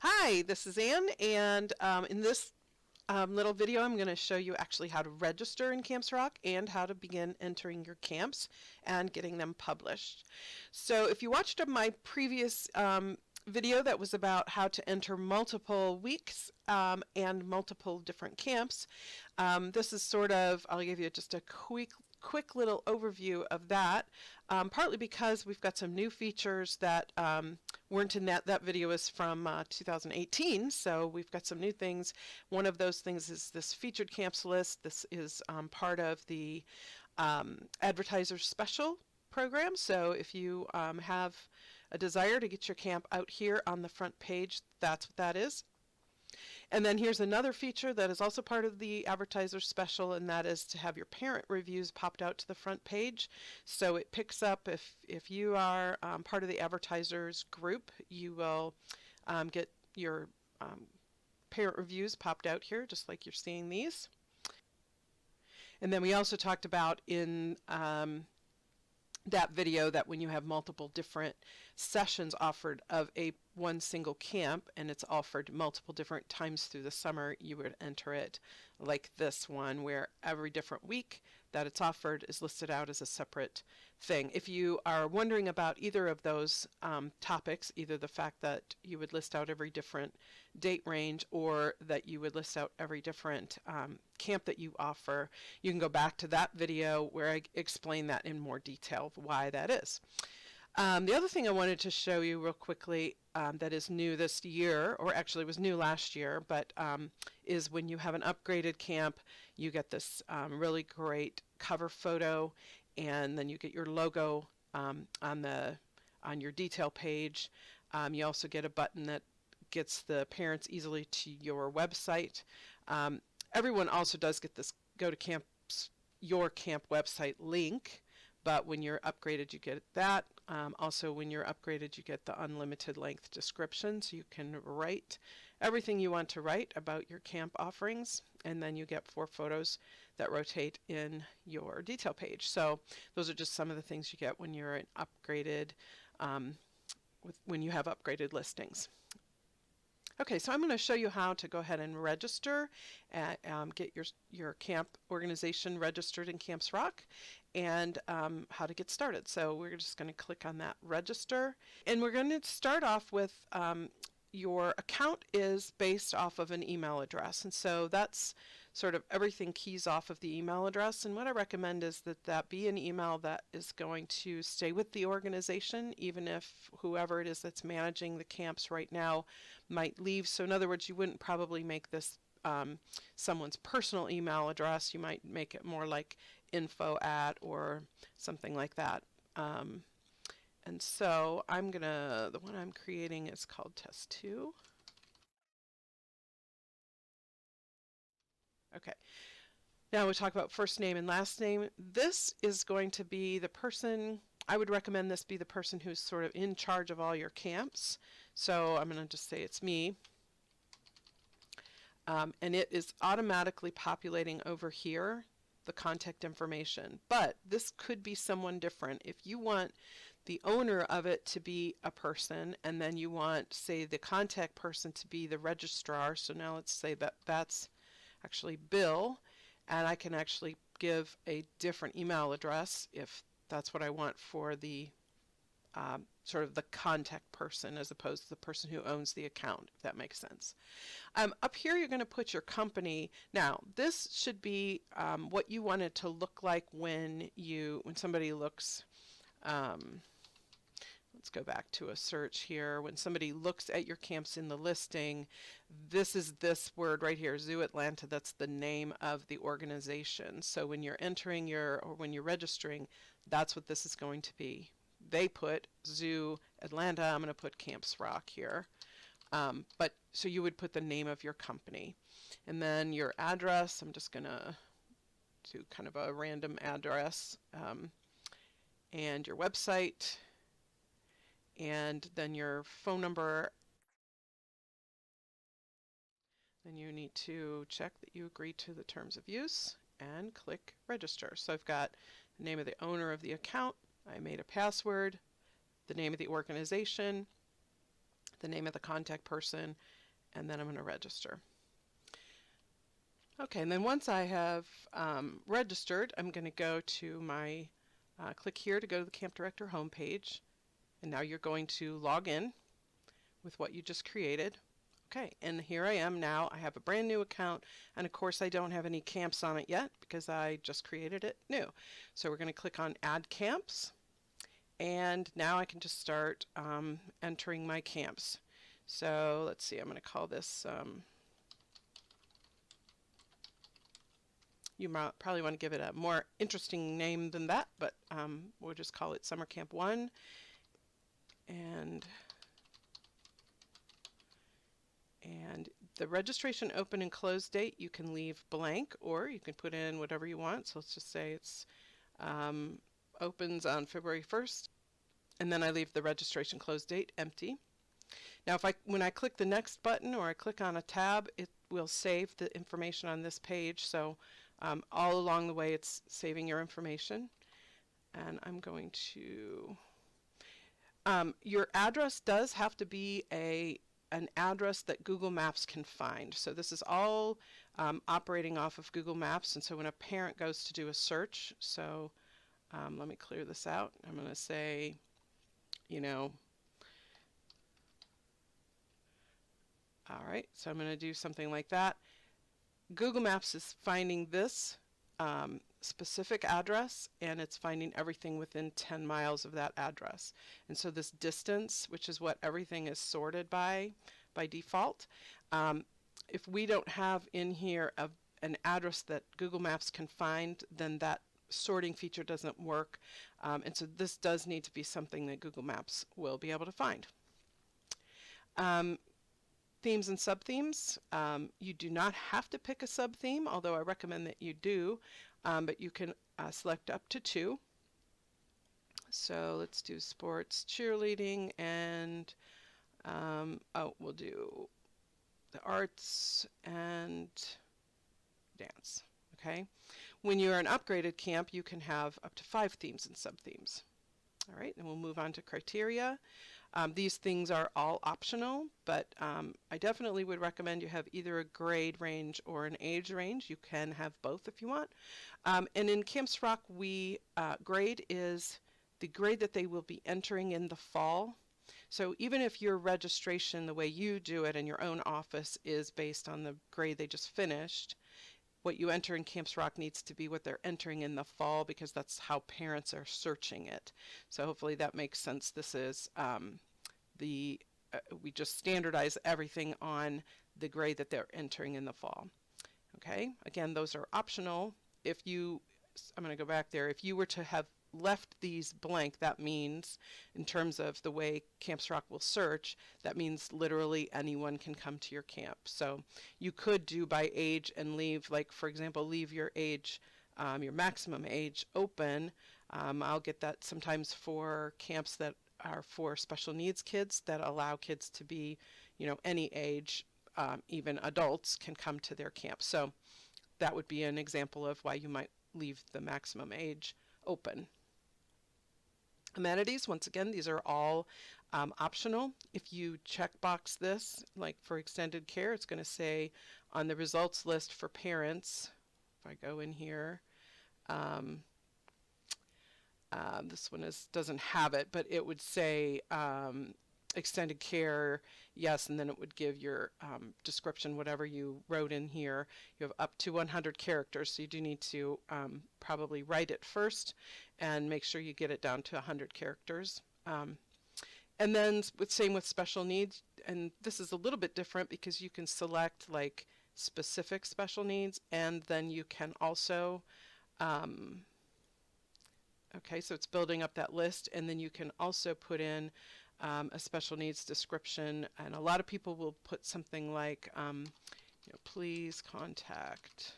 Hi, this is Ann, and in this little video I'm going to show you actually how to register in Camps Rock and how to begin entering your camps and getting them published. So if you watched my previous video that was about how to enter multiple weeks and multiple different camps, this is sort of, I'll give you just a quick little overview of that, partly because we've got some new features that weren't in that video is from 2018, so we've got some new things. One of those things is this featured camps list. This is part of the advertiser special program, so if you have a desire to get your camp out here on the front page, that's what that is. And then here's another feature that is also part of the advertiser special, and that is to have your parent reviews popped out to the front page. So it picks up if you are part of the advertisers group, you will get your parent reviews popped out here, just like you're seeing these. And then we also talked about in that video that when you have multiple different sessions offered of one single camp and it's offered multiple different times through the summer, you would enter it like this one, where every different week that it's offered is listed out as a separate thing. If you are wondering about either of those topics, either the fact that you would list out every different date range or that you would list out every different camp that you offer, you can go back to that video where I explain that in more detail of why that is. The other thing I wanted to show you real quickly that is new this year, or actually was new last year, but is when you have an upgraded camp, you get this really great cover photo, and then you get your logo on your detail page. You also get a button that gets the parents easily to your website. Everyone also does get this go to your camp website link, but when you're upgraded you get that. Also when you're upgraded you get the unlimited length description, so you can write everything you want to write about your camp offerings, and then you get 4 photos that rotate in your detail page. So those are just some of the things you get when you're an upgraded, when you have upgraded listings. Okay, so I'm going to show you how to go ahead and register, get your camp organization registered in Camps Rock, and how to get started. So we're just going to click on that register, and we're going to start off with your account is based off of an email address, and so that's sort of everything keys off of the email address. And what I recommend is that be an email that is going to stay with the organization, even if whoever it is that's managing the camps right now might leave. So in other words, you wouldn't probably make this someone's personal email address. You might make it more like info@ or something like that. And so the one I'm creating is called Test 2. Okay. Now we talk about first name and last name. This is going to be the person, I would recommend this be the person who's sort of in charge of all your camps. So I'm going to just say it's me. And it is automatically populating over here the contact information, but this could be someone different. If you want the owner of it to be a person, and then you want, say, the contact person to be the registrar, so now let's say that that's actually Bill, and I can actually give a different email address if that's what I want for the sort of the contact person as opposed to the person who owns the account, if that makes sense. Up here you're going to put your company. Now this should be what you want it to look like when somebody looks, let's go back to a search here. When somebody looks at your camps in the listing, this is this word right here, Zoo Atlanta. That's the name of the organization. So when you're entering or when you're registering, that's what this is going to be. They put Zoo Atlanta. I'm going to put Camps Rock here. But so you would put the name of your company, and then your address. I'm just going to do kind of a random address, and your website, and then your phone number. Then you need to check that you agree to the terms of use and click register. So I've got the name of the owner of the account. I made a password, the name of the organization, the name of the contact person, and then I'm going to register. Okay, and then once I have registered, I'm going to go to my, click here to go to the Camp Director homepage, and now you're going to log in with what you just created. Okay, and here I am now. I have a brand new account, and of course I don't have any camps on it yet because I just created it new. So we're going to click on Add Camps, and now I can just start entering my camps. So let's see, I'm going to call this, you might probably want to give it a more interesting name than that, but we'll just call it Summer Camp 1. And the registration open and close date you can leave blank, or you can put in whatever you want. So let's just say it's opens on February 1st, and then I leave the registration close date empty. Now when I click the next button or I click on a tab, it will save the information on this page. So all along the way it's saving your information. And I'm going to, your address does have to be an address that Google Maps can find. So this is all operating off of Google Maps, and so when a parent goes to do a search, so let me clear this out. I'm going to say, all right, so I'm going to do something like that. Google Maps is finding this specific address, and it's finding everything within 10 miles of that address. And so this distance, which is what everything is sorted by default, if we don't have in here an address that Google Maps can find, then that sorting feature doesn't work. And so this does need to be something that Google Maps will be able to find. Themes and subthemes. You do not have to pick a subtheme, although I recommend that you do, but you can select up to 2. So let's do sports, cheerleading, and we'll do the arts and dance. Okay. When you're an upgraded camp, you can have up to 5 themes and subthemes. All right, and we'll move on to criteria. These things are all optional, but I definitely would recommend you have either a grade range or an age range. You can have both if you want. And in Camps Rock, grade is the grade that they will be entering in the fall. So even if your registration, the way you do it in your own office, is based on the grade they just finished, what you enter in Camps Rock needs to be what they're entering in the fall, because that's how parents are searching it. So hopefully that makes sense. This is we just standardize everything on the grade that they're entering in the fall. Okay, again, those are optional. I'm going to go back there. If you were to have left these blank, that means, in terms of the way Camps Rock will search, that means literally anyone can come to your camp. So you could do by age and leave, like for example, leave your age, your maximum age open. I'll get that sometimes for camps that are for special needs kids, that allow kids to be, any age, even adults can come to their camp. So that would be an example of why you might leave the maximum age open. Amenities, once again, these are all optional. If you checkbox this, like for extended care, it's going to say on the results list for parents, if I go in here, this one doesn't have it, but it would say extended care, yes, and then it would give your description, whatever you wrote in here. You have up to 100 characters, so you do need to probably write it first and make sure you get it down to 100 characters. And then same with special needs, and this is a little bit different because you can select like specific special needs, and then you can also okay, so it's building up that list, and then you can also put in a special needs description, and a lot of people will put something like, please contact.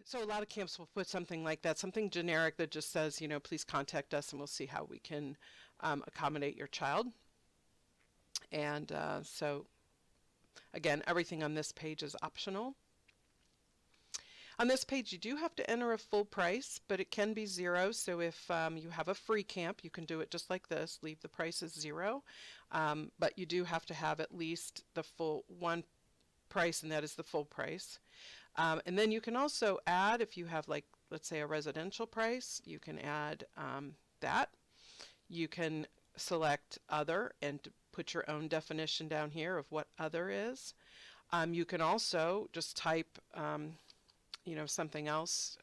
So a lot of camps will put something like that, something generic that just says, please contact us, and we'll see how we can accommodate your child. And so, again, everything on this page is optional. On this page, you do have to enter a full price, but it can be zero. So if you have a free camp, you can do it just like this, leave the price as zero. But you do have to have at least the full one price, and that is the full price. And then you can also add, if you have, like, let's say a residential price, you can add that. You can select other and put your own definition down here of what other is. You can also just type something else,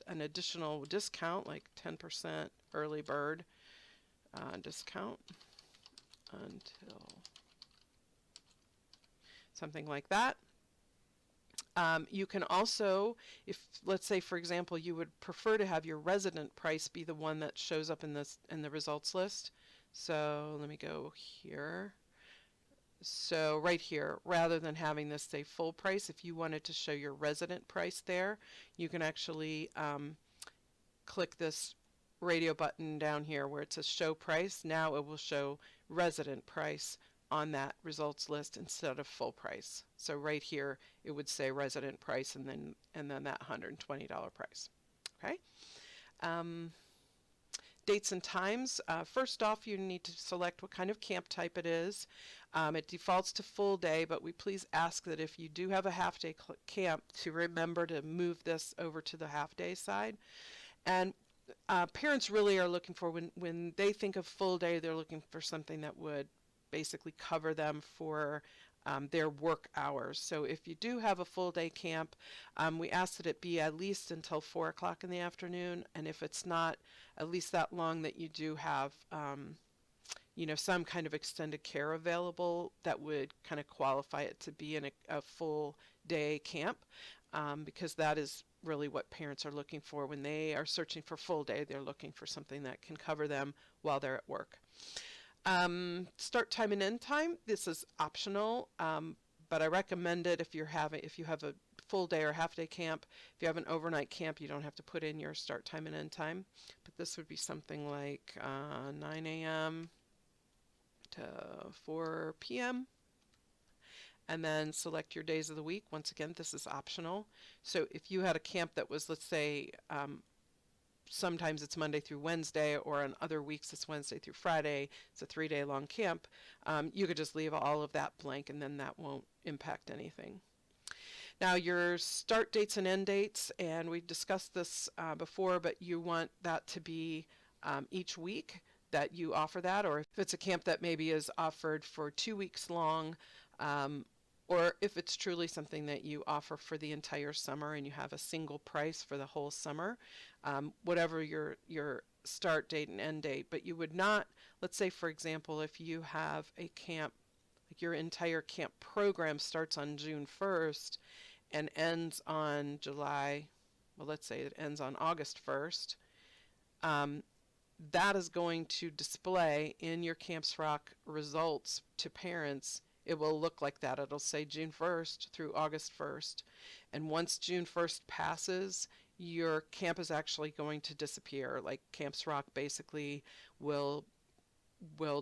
an additional discount like 10% early bird discount until something like that. You can also, if let's say for example you would prefer to have your resident price be the one that shows up in the results list. So let me go here. So right here, rather than having this say full price, if you wanted to show your resident price there, you can actually click this radio button down here where it says show price. Now it will show resident price on that results list instead of full price. So right here it would say resident price and then that $120 price. Okay. Dates and times. First off, you need to select what kind of camp type it is. It defaults to full day, but we please ask that if you do have a half-day camp to remember to move this over to the half-day side. And parents really are looking for, when they think of full day, they're looking for something that would basically cover them for their work hours. So if you do have a full day camp, we ask that it be at least until 4 o'clock in the afternoon, and if it's not at least that long, that you do have some kind of extended care available that would kind of qualify it to be in a full day camp, because that is really what parents are looking for when they are searching for full day. They're looking for something that can cover them while they're at work. Start time and end time. This is optional, but I recommend it if you have a full day or half day camp. If you have an overnight camp, you don't have to put in your start time and end time. But this would be something like 9 a.m. to 4 p.m. And then select your days of the week. Once again, this is optional. So if you had a camp that was, let's say, sometimes it's Monday through Wednesday, or on other weeks it's Wednesday through Friday, it's a 3-day long camp, you could just leave all of that blank, and then that won't impact anything. Now your start dates and end dates, and we've discussed this before, but you want that to be each week that you offer that, or if it's a camp that maybe is offered for 2 weeks long, or if it's truly something that you offer for the entire summer and you have a single price for the whole summer, whatever your start date and end date. But you would not, let's say for example, if you have a camp, like your entire camp program starts on June 1st and ends on let's say it ends on August 1st, that is going to display in your Camps Rock results to parents. It will look like that. It'll say June 1st through August 1st. And once June 1st passes, your camp is actually going to disappear. Like Camps Rock basically will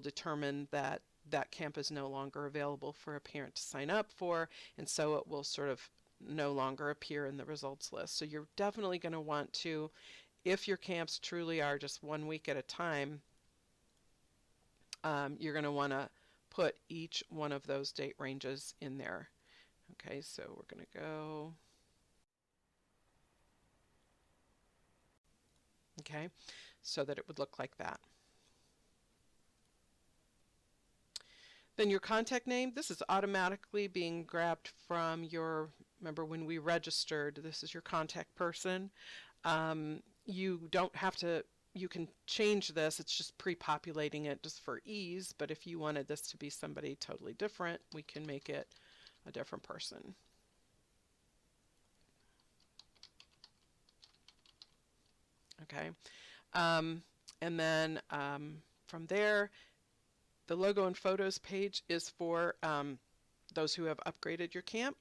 determine that that camp is no longer available for a parent to sign up for, and so it will sort of no longer appear in the results list. So you're definitely going to want to, if your camps truly are just 1 week at a time, you're going to want to put each one of those date ranges in there. Okay, so we're going to go. Okay, so that it would look like that. Then your contact name, this is automatically being grabbed from your, remember when we registered, this is your contact person. You don't have to, you can change this, it's just pre-populating it just for ease, but if you wanted this to be somebody totally different, we can make it a different person. Okay, and then from there, the logo and photos page is for those who have upgraded your camp.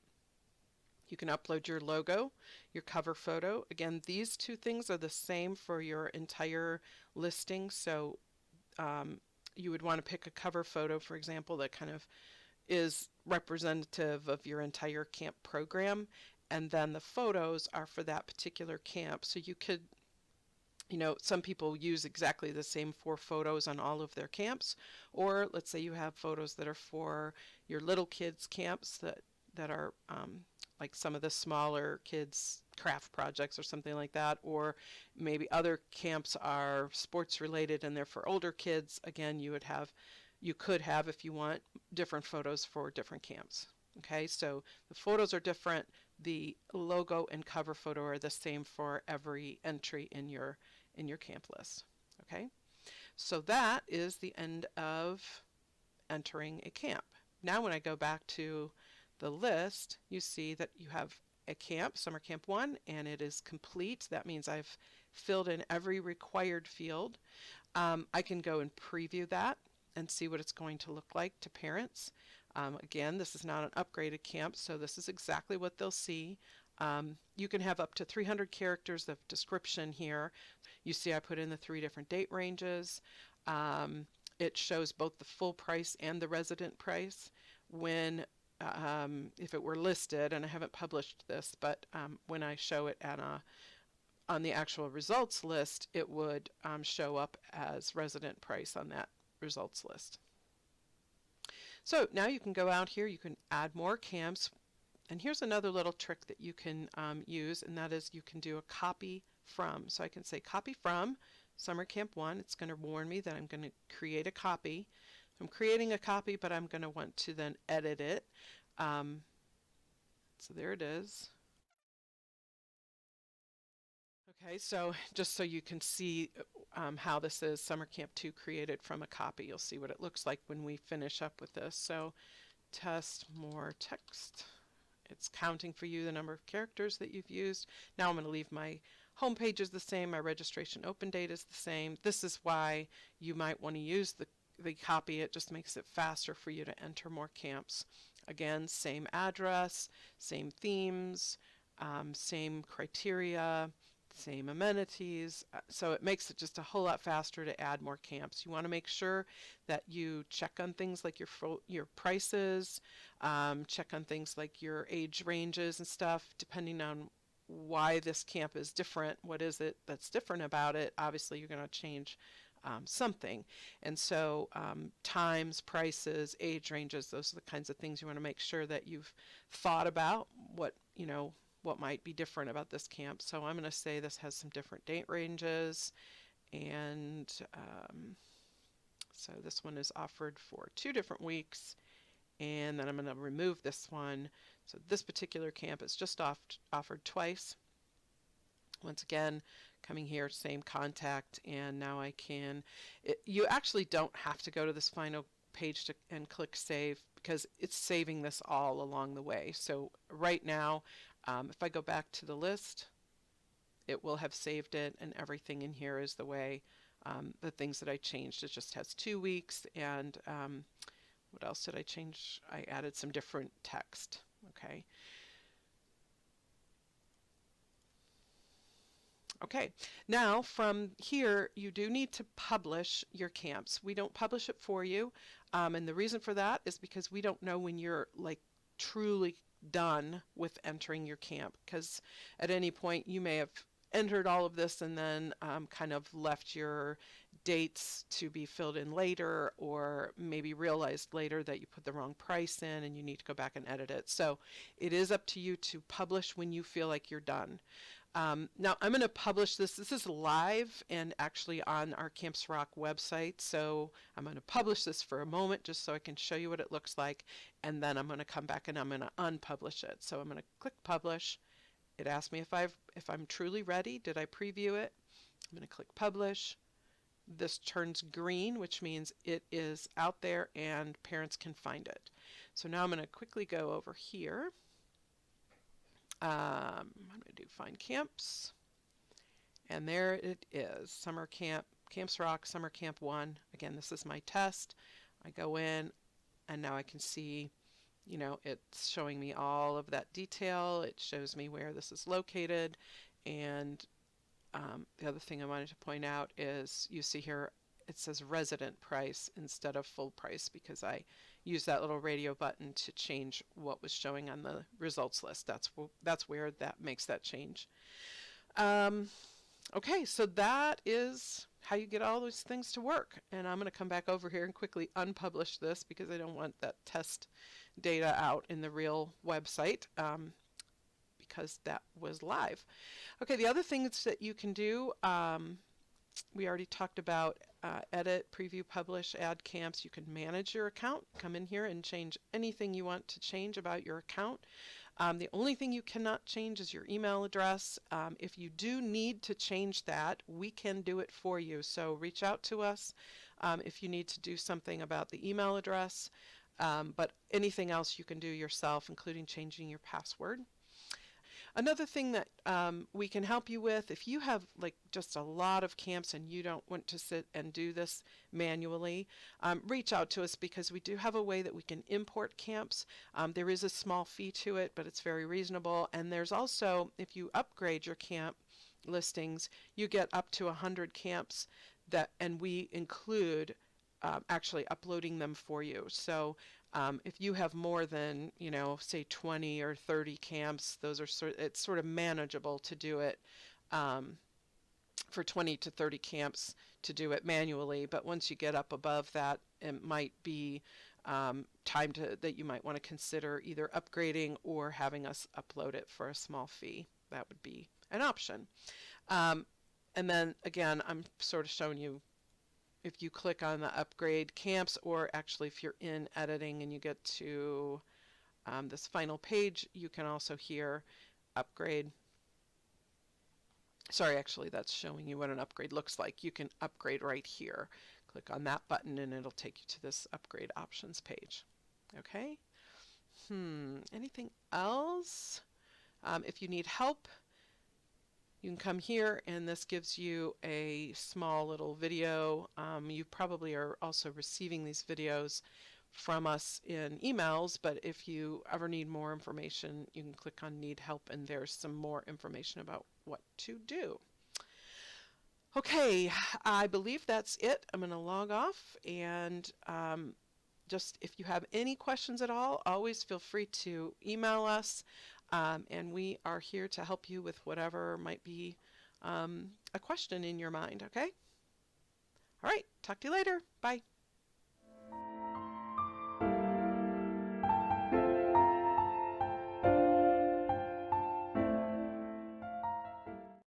You can upload your logo, your cover photo. Again, these two things are the same for your entire listing. So you would want to pick a cover photo, for example, that kind of is representative of your entire camp program. and then the photos are for that particular camp. So you could, some people use exactly the same 4 photos on all of their camps, or let's say you have photos that are for your little kids camps that are like some of the smaller kids craft projects or something like that, or maybe other camps are sports related and they're for older kids. Again, you could have, if you want, different photos for different camps. Okay, so the photos are different. The logo and cover photo are the same for every entry in your camp list. Okay, so that is the end of entering a camp. Now when I go back to the list, you see that you have a camp, Summer Camp 1, and it is complete. That means I've filled in every required field. I can go and preview that and see what it's going to look like to parents. Again, this is not an upgraded camp, so this is exactly what they'll see. You can have up to 300 characters of description here. You see I put in the 3 different date ranges. It shows both the full price and the resident price. When if it were listed, and I haven't published this, but when I show it on the actual results list, it would show up as resident price on that results list. So now you can go out here, you can add more camps, and here's another little trick that you can use, and that is you can do a copy from. So I can say copy from Summer Camp 1. It's going to warn me that I'm going to create a copy. I'm creating a copy, but I'm going to want to then edit it. So there it is. Okay, so just so you can see how this is Summer Camp 2 created from a copy. You'll see what it looks like when we finish up with this. So test more text. It's counting for you the number of characters that you've used. Now I'm going to leave my home page is the same, my registration open date is the same. This is why you might want to use the copy. It just makes it faster for you to enter more camps. Again, same address, same themes, same criteria, same amenities, so it makes it just a whole lot faster to add more camps. You want to make sure that you check on things like your prices, check on things like your age ranges and stuff, depending on why this camp is different. What is it that's different about it? Obviously, you're going to change something. And so times, prices, age ranges, those are the kinds of things you want to make sure that you've thought about what might be different about this camp. So I'm going to say this has some different date ranges, and so this one is offered for 2 different weeks, and then I'm going to remove this one. So this particular camp is just offered twice. Once again, coming here, same contact, and now I can, you actually don't have to go to this final page and click save, because it's saving this all along the way. So right now, if I go back to the list, it will have saved it, and everything in here is the way the things that I changed. It just has 2 weeks, and what else did I change? I added some different text. Okay. Okay, now from here you do need to publish your camps. We don't publish it for you, and the reason for that is because we don't know when you're like truly done with entering your camp, because at any point you may have entered all of this and then kind of left your dates to be filled in later, or maybe realized later that you put the wrong price in and you need to go back and edit it. So it is up to you to publish when you feel like you're done. Now I'm going to publish this. This is live and actually on our Camps Rock website. So I'm going to publish this for a moment just so I can show you what it looks like. And then I'm going to come back and I'm going to unpublish it. So I'm going to click publish. It asks me if I'm truly ready. Did I preview it? I'm going to click publish. This turns green, which means it is out there and parents can find it. So now I'm going to quickly go over here. I'm going to do find camps, and there it is, Summer Camp, Camps Rock, Summer Camp 1. Again, this is my test. I go in, and now I can see, it's showing me all of that detail. It shows me where this is located, and the other thing I wanted to point out is you see here it says resident price instead of full price because I used that little radio button to change what was showing on the results list. That's where that makes that change. Um, okay, so that is how you get all those things to work. And I'm going to come back over here and quickly unpublish this because I don't want that test data out in the real website because that was live. Okay, the other things that you can do, we already talked about edit, preview, publish, add camps. You can manage your account. Come in here and change anything you want to change about your account. The only thing you cannot change is your email address. If you do need to change that, we can do it for you. So reach out to us if you need to do something about the email address. But anything else you can do yourself, including changing your password. Another thing that we can help you with, if you have like just a lot of camps and you don't want to sit and do this manually, reach out to us because we do have a way that we can import camps. There is a small fee to it, but it's very reasonable. And there's also, if you upgrade your camp listings, you get up to 100 camps and we include actually uploading them for you. So if you have more than, say 20 or 30 camps, it's sort of manageable to do it for 20 to 30 camps to do it manually. But once you get up above that, it might be time that you might want to consider either upgrading or having us upload it for a small fee. That would be an option. And then again, I'm sort of showing you if you click on the upgrade camps, or actually if you're in editing and you get to this final page, you can also here upgrade. Sorry, actually that's showing you what an upgrade looks like. You can upgrade right here. Click on that button and it'll take you to this upgrade options page. Okay. Anything else? If you need help, you can come here and this gives you a small little video. You probably are also receiving these videos from us in emails, but if you ever need more information, you can click on Need Help and there's some more information about what to do. Okay, I believe that's it. I'm going to log off and just if you have any questions at all, always feel free to email us. And we are here to help you with whatever might be a question in your mind, okay? All right, talk to you later. Bye.